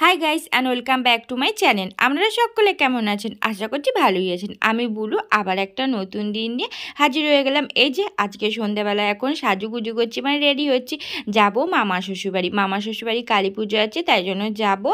Hi guys and welcome back to my channel. আপনারা সকলে কেমন আছেন? আশা করছি ভালোই আছেন। আমি বুলু আবার একটা নতুন দিন নিয়ে হাজির হয়ে গেলাম। এই যে আজকে সন্ধ্যাবেলা এখন সাজুগুজু করছি, মানে রেডি হচ্ছি, যাব মামা শ্বশুরবাড়ি। মামা শ্বশুরবাড়ি কালী পুজো আছে, তাই জন্য যাব।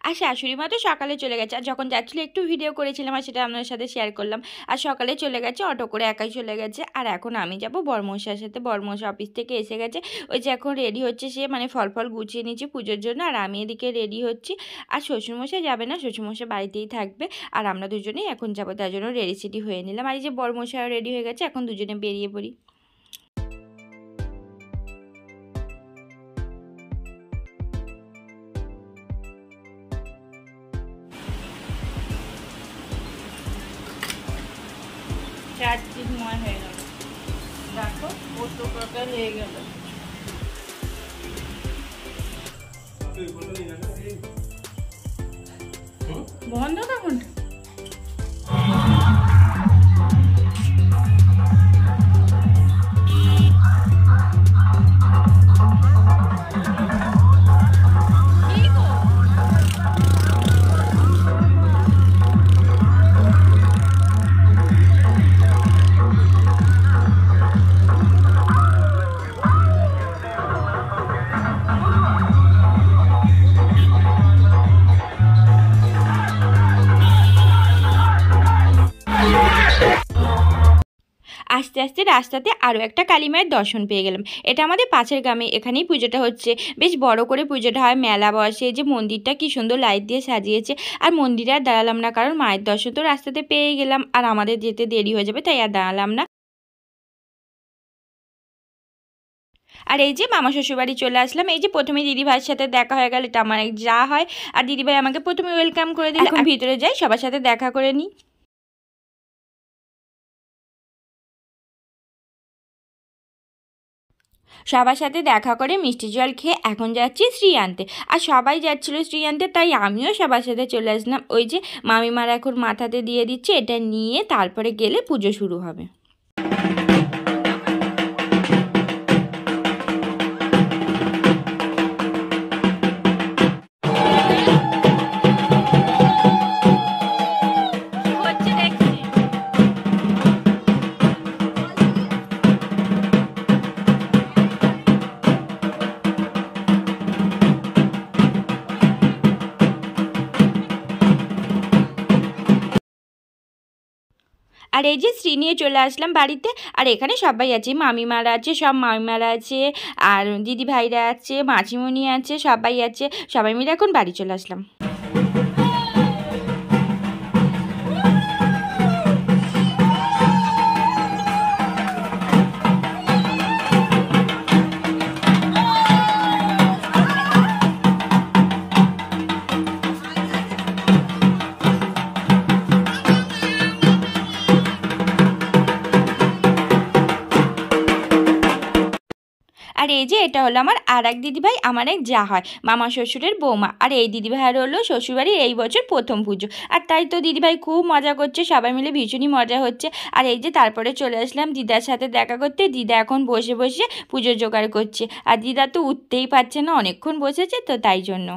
আর শাশুড়ি মা তো সকালে চলে গেছে, আর যখন যাচ্ছিলো একটু ভিডিও করেছিলাম, আর সেটা আপনার সাথে শেয়ার করলাম। আর সকালে চলে গেছে, অটো করে একাই চলে গেছে। আর এখন আমি যাব বড়মশাইয়ের সাথে। বড়মশাই অফিস থেকে এসে গেছে, ওই যে এখন রেডি হচ্ছে, সে মানে ফল ফল গুছিয়ে নিচ্ছে পুজোর জন্য। আর আমি এদিকে রেডি হচ্ছি। আর শ্বশুরমশাই যাবে না, শ্বশুরমশাই বাড়িতেই থাকবে। আর আমরা দুজনেই এখন যাবো, তার জন্য রেডি সেডি হয়ে নিলাম। আর এই যে বড়মশাইও রেডি হয়ে গেছে, এখন দুজনে বেরিয়ে পড়ি। চারদিকময় হয়ে গেল, দেখো কত প্রকার হয়ে গেল। বন্ধ তখন আস্তে আস্তে রাস্তাতে আরও একটা কালী মায়ের দর্শন পেয়ে গেলাম। এটা আমাদের পাশের গ্রামে, এখানেই পুজোটা হচ্ছে। বেশ বড় করে পুজোটা হয়, মেলা বসে। যে মন্দিরটা কি সুন্দর লাইট দিয়ে সাজিয়েছে। আর মন্দিরে আর দাঁড়ালাম না, কারণ মায়ের দর্শন তো রাস্তাতে পেয়ে গেলাম, আর আমাদের যেতে দেরি হয়ে যাবে, তাই আর দাঁড়ালাম না। আর এই যে মামা শ্বশুরবাড়ি চলে আসলাম। এই যে প্রথমে দিদিভাইয়ের সাথে দেখা হয়ে গেল, এটা আমার যা হয়। আর দিদিভাই আমাকে প্রথমে ওয়েলকাম করে দিল। এখন ভিতরে যাই, সবার সাথে দেখা করে নিই। সবার সাথে দেখা করে মিষ্টি জল খেয়ে এখন যাচ্ছি শ্রী আনতে। আর সবাই যাচ্ছিলো শ্রী আনতে, তাই আমিও সবার সাথে চলে আসলাম। ওই যে মামিমারা এখন মাথাতে দিয়ে দিচ্ছে, এটা নিয়ে তারপরে গেলে পুজো শুরু হবে। আর এই যে শ্রী নিয়ে চলে আসলাম বাড়িতে। আর এখানে সবাই আছে, মামিমারা আছে, সব মামিমারা আছে, আর দিদি ভাইরা আছে, মাঝিমণি আছে, সবাই আছে। সবাই মিলে এখন বাড়ি চলে আসলাম। আর এই যে এটা হলো আমার আর এক দিদিভাই, আমার এক যা হয়, মামা শ্বশুরের বৌমা। আর এই দিদিভাইয়ের হলো শ্বশুরবাড়ির এই বছর প্রথম পুজো। আর তাই তো দিদিভাই খুব মজা করছে, সবাই মিলে ভীষণই মজা হচ্ছে। আর এই যে তারপরে চলে আসলাম দিদার সাথে দেখা করতে। দিদা এখন বসে বসে পুজোর জোগাড় করছে। আর দিদা তো উঠতেই পারছে না, অনেকক্ষণ বসেছে তো, তাই জন্য।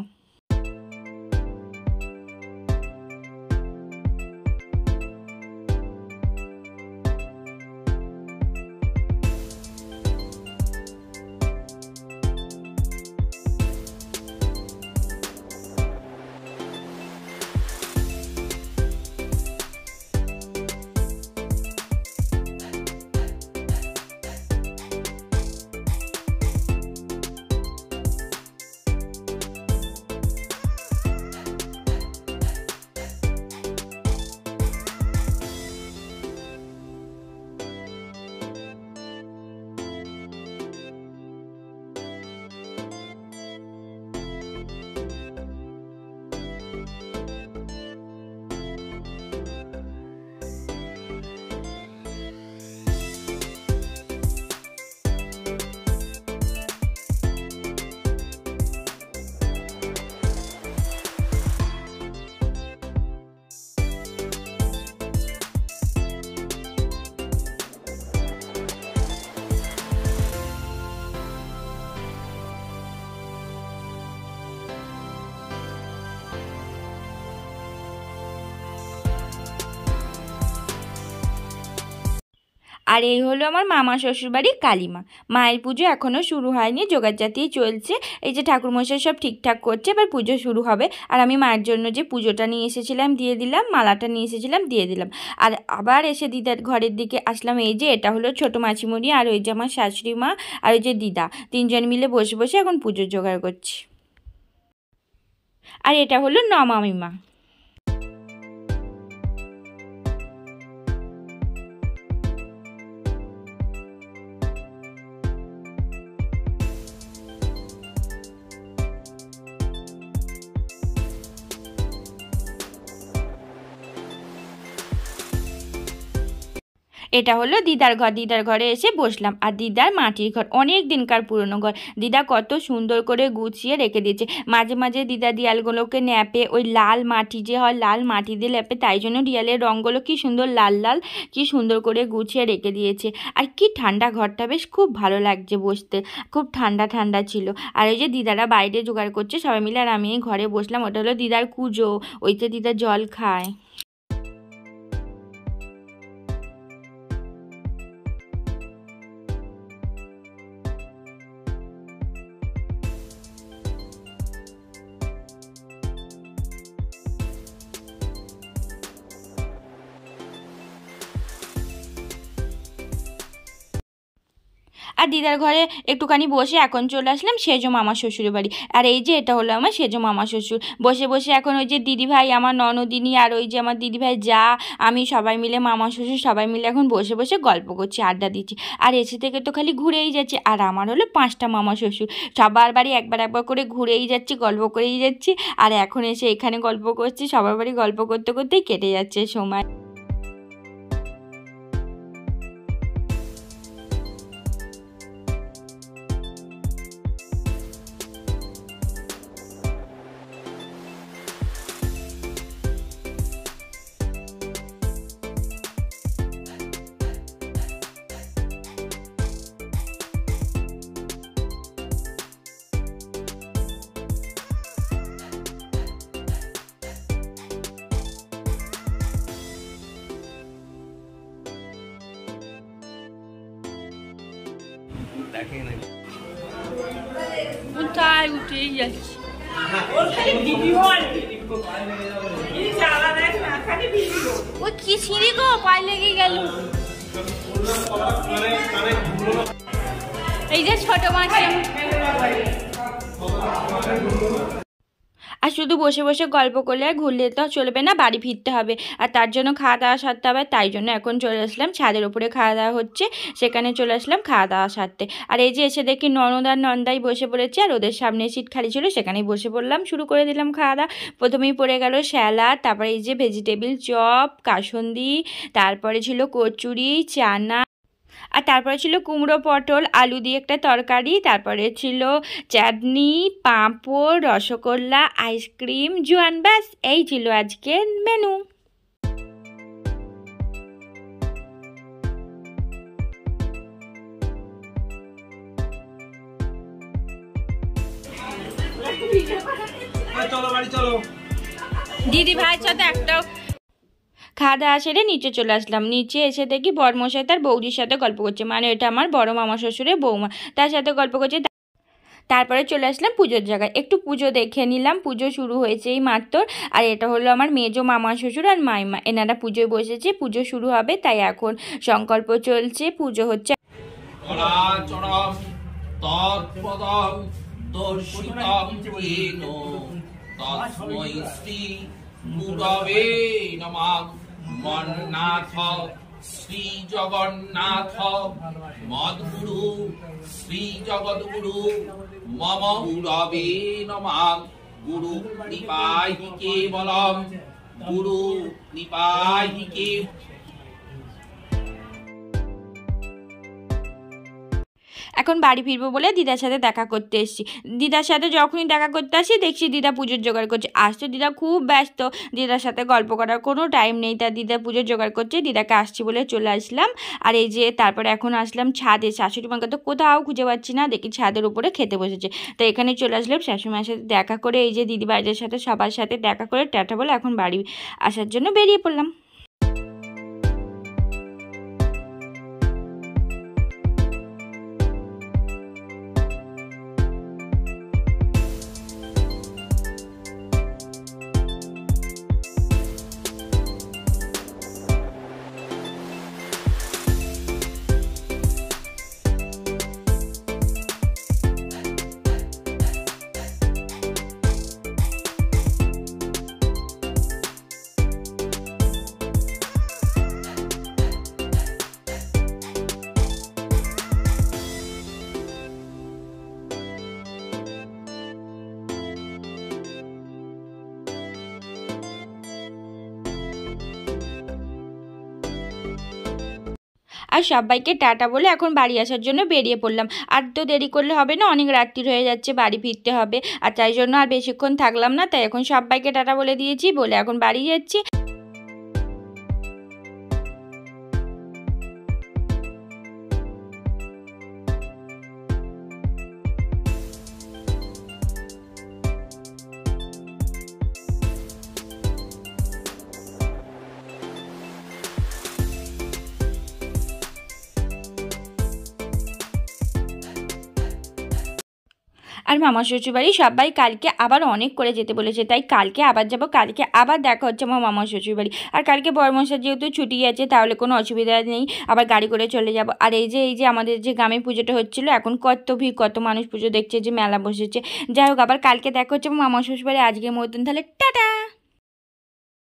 আর এই হলো আমার মামা শ্বশুরবাড়ি কালীমা। মায়ের পুজো এখনও শুরু হয়নি, জোগাড়জাতিই চলছে। এই যে ঠাকুরমশাই সব ঠিকঠাক করছে, এবার পুজো শুরু হবে। আর আমি মায়ের জন্য যে পুজোটা নিয়ে এসেছিলাম দিয়ে দিলাম, মালাটা নিয়ে এসেছিলাম দিয়ে দিলাম। আর আবার এসে দিদার ঘরের দিকে আসলাম। এই যে এটা হলো ছোটো মাছিমণি, আর ওই যে আমার শাশুড়ি মা আর ওই যে দিদা, তিনজন মিলে বসে বসে এখন পুজোর জোগাড় করছি। আর এটা হলো নমামিমা। এটা হলো দিদার ঘর। দিদার ঘরে এসে বসলাম। আর দিদার মাটির ঘর, অনেক দিনকার পুরনো ঘর। দিদা কত সুন্দর করে গুছিয়ে রেখে দিয়েছে। মাঝে মাঝে দিদা দেয়ালগুলোকে ন্যাপে, ওই লাল মাটি যে হয় লাল মাটি দিয়ে ল্যাপে, তাই জন্য দেয়ালের রঙগুলো কি সুন্দর লাল লাল, কি সুন্দর করে গুছিয়ে রেখে দিয়েছে। আর কি ঠান্ডা ঘরটা, বেশ খুব ভালো লাগছে বসতে, খুব ঠান্ডা ঠান্ডা ছিল। আর এই যে দিদারা বাইরে জোগাড় করছে সবাই মিলে, আর আমি ঘরে বসলাম। ওটা হলো দিদার কুজো, ওইতে দিদা জল খায়। আর দিদার ঘরে একটুখানি বসে এখন চলে আসলাম সেজো মামা শ্বশুরের বাড়ি। আর এই যে এটা হলো আমার সেজো মামা শ্বশুর। বসে বসে এখন ওই যে দিদিভাই, আমার ননদিনী, আর ওই যে আমার দিদিভাই যা, আমি সবাই মিলে, মামা শ্বশুর সবাই মিলে এখন বসে বসে গল্প করছি, আড্ডা দিচ্ছি। আর এসে থেকে তো খালি ঘুরেই যাচ্ছি। আর আমার হলো 5টা মামা শ্বশুর, সবার বাড়ি একবার একবার করে ঘুরেই যাচ্ছি, গল্প করেই যাচ্ছি। আর এখন এসে এখানে গল্প করছি, সবার বাড়ি গল্প করতে করতেই কেটে যাচ্ছে সময়। কোথায় উঠেই যাচ্ছি। ও কি সিঁড়ি গো, পায়ে লেগে গেল। এই যে ছোট মাছ, আর শুধু বসে বসে গল্প করলে আর ঘুরলে তো চলবে না, বাড়ি ফিরতে হবে। আর তার জন্য খাওয়া দাওয়া সারতে হবে। তাই জন্য এখন চলে আসলাম ছাদের উপরে, খাওয়া দাওয়া হচ্ছে, সেখানে চলে আসলাম খাওয়া দাওয়া সারতে। আর এই যে এসে দেখি ননদ আর নন্দাই বসে পড়েছে, আর ওদের সামনে সিট খালি ছিল, সেখানেই বসে পড়লাম, শুরু করে দিলাম খাওয়া দাওয়া। প্রথমেই পড়ে গেল স্যালাড, তারপরে এই যে ভেজিটেবিল চপ, কাসুন্দি, তারপরে ছিল কচুরি, চানা, আর তারপরে ছিল কুমড়ো পটল আলু দিয়ে একটা তরকারি, তারপরে ছিল চাটনি, পাঁপড়, রসগোল্লা, আইসক্রিম, জোয়ান। ব্যাস এই ছিল আজকের মেনু। দিদি ভাইয়ের সাথে একটাও খাওয়া দাওয়া সেরে নিচে চলে আসলাম। নিচে এসে দেখি বড়মশাই তার বৌদির সাথে গল্প করছে, মানে এটা আমার বড় মামা শ্বশুরের বৌমা, তার সাথে গল্প করছে। তারপরে চলে আসলাম পুজোর জায়গায়, একটু পুজো দেখে নিলাম। পুজো শুরু হয়েছে এই মাত্র। আর এটা হলো আমার মেজো মামা শ্বশুর আর মাইমা, এনারা পুজোয় বসেছে, পুজো শুরু হবে, তাই এখন সংকল্প চলছে, পুজো হচ্ছে। শ্রী জগন্নাথ মদ্গুরু শ্রী জগদ্গুরু মম গুরবে নমঃ। গুরু কৃপাহি কেবলম, গুরু কৃপাহি কেবলম। এখন বাড়ি ফিরবো বলে দিদার সাথে দেখা করতে এসেছি। দিদার সাথে যখনই দেখা করতে আসি দেখছি দিদা পুজোর জোগাড় করছে। আজ তো দিদা খুব ব্যস্ত, দিদার সাথে গল্প করার কোনো টাইম নেই, তার দিদা পুজোর জোগাড় করছে। দিদাকে আসছি বলে চলে আসলাম। আর এই যে তারপরে এখন আসলাম ছাদে, শাশুড়ি মাকে তো কোথাও খুঁজে পাচ্ছি না, দেখি ছাদের উপরে খেতে বসেছে, তো এখানে চলে আসলাম শাশুড়িমার সাথে দেখা করে। এই যে দিদি ভাইদের সাথে সবার সাথে দেখা করে টাটা বলে এখন বাড়ি আসার জন্য বেরিয়ে পড়লাম। আর সবাইকে টাটা বলে এখন বাড়ি আসার জন্য বেরিয়ে পড়লাম। আর তো দেরি করলে হবে না, অনেক রাত্রি হয়ে যাচ্ছে, বাড়ি ফিরতে হবে। আর তাই জন্য আর বেশিক্ষণ থাকলাম না, তাই এখন সবাইকে টাটা বলে দিয়েছি, বলে এখন বাড়ি যাচ্ছি। আর মামা শ্বশুরবাড়ি সবাই কালকে আবার অনেক করে যেতে বলেছে, তাই কালকে আবার যাব, কালকে আবার দেখা হচ্ছে আমার মামা শ্বশুরবাড়ি। আর কালকে বড়মশার যেহেতু ছুটি আছে, তাহলে কোনো অসুবিধা নেই, আবার গাড়ি করে চলে যাব। আর এই যে আমাদের যে গ্রামে পুজোটা হচ্ছিলো, এখন কত ভিড়, কত মানুষ পুজো দেখছে, যে মেলা বসেছে। যাই হোক, আবার কালকে দেখা হচ্ছে আমার মামা শ্বশুরবাড়ি। আজকের মতন তাহলে টাটা।